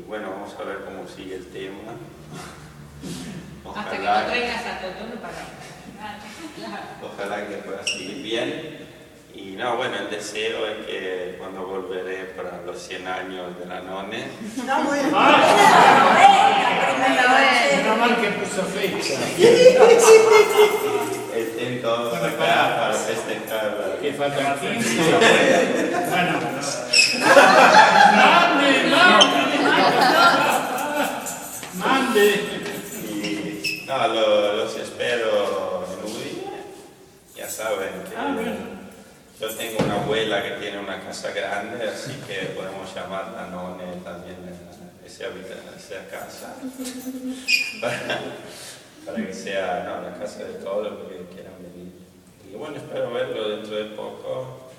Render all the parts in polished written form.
bueno, vamos a ver cómo sigue el tema. Hasta que no traigas a Totó para... Ojalá que pueda seguir bien. Y no, bueno, el deseo es que cuando volveré para los 100 años de la None... No, muy bien. Meno mal che puso fecha. estén todos acá para festejar. Che falta 15. Bueno, mande. Y no, los espero en Udine. Ya saben que yo tengo una abuela que tiene una casa grande, así que podemos llamarla None también a esa casa. Para que sea la casa de todos los que quieran venir. Y bueno, espero verlo dentro de poco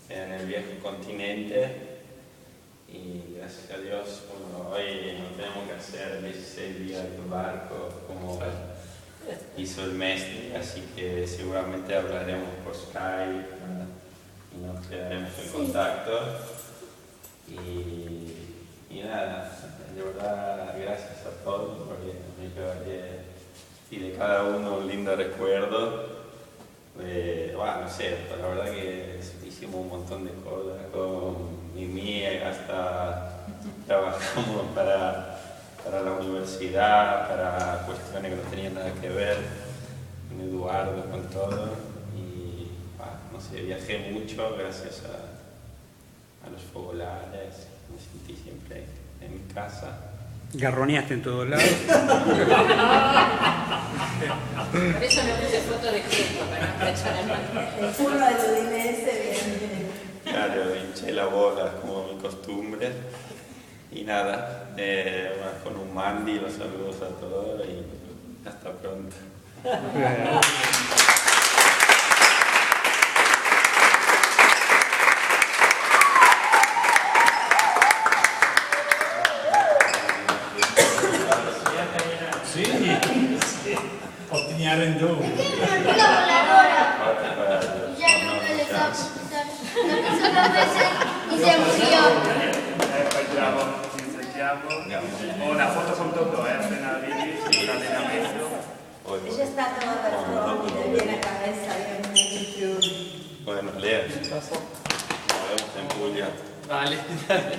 en el viejo continente. Y gracias a Dios, bueno, hoy no tenemos que hacer 16 días de barco como hizo el Mestre, así que seguramente hablaremos por Skype y nos quedaremos en contacto. Y nada, de verdad, gracias a todos porque me llevaré y de cada uno un lindo recuerdo. No sé, la verdad que hicimos un montón de cosas con Mimi, hasta trabajamos para la universidad, para cuestiones que no tenían nada que ver, con Eduardo, con todo. Y no sé, viajé mucho gracias a los fogolares, me sentí siempre en mi casa. Garroneaste en todos lados. Por eso me puse foto de gesto, para no aprovechar el mal. El furno del Udinese, bien. Claro, hinché la bola como mi costumbre. Y nada, con un mandi, los saludos a todos y hasta pronto. Sì, ottenere in due. Y se murió. Facciamo, ci sentiamo. Ho una foto con Totò, appena vedi, l'allenamento. Ella está toda perfecta, bien a cabeza, bien en YouTube. Bueno, Lea, ¿qué pasó? Nos vemos en Puglia. Vale, dale.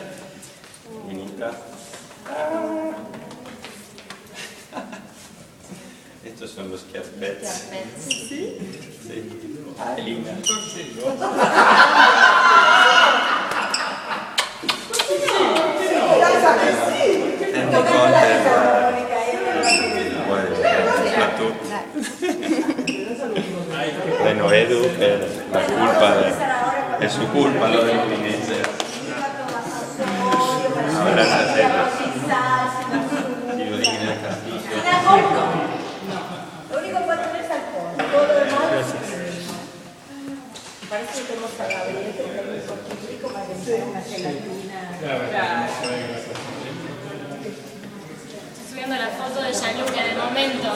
Minita. Estos son los Carpets. ¿Sí? Sí. Elina. Bueno, Edu, la culpa es su culpa lo del Udinese. Gracias, Edu. Y Udine del Castillo. Lo único que puedo tener es alcohol. Todo lo demás. Parece que tenemos a Gabriel, que es el público, para que sea una gelatina. Estoy subiendo la foto de Gianluca de momento.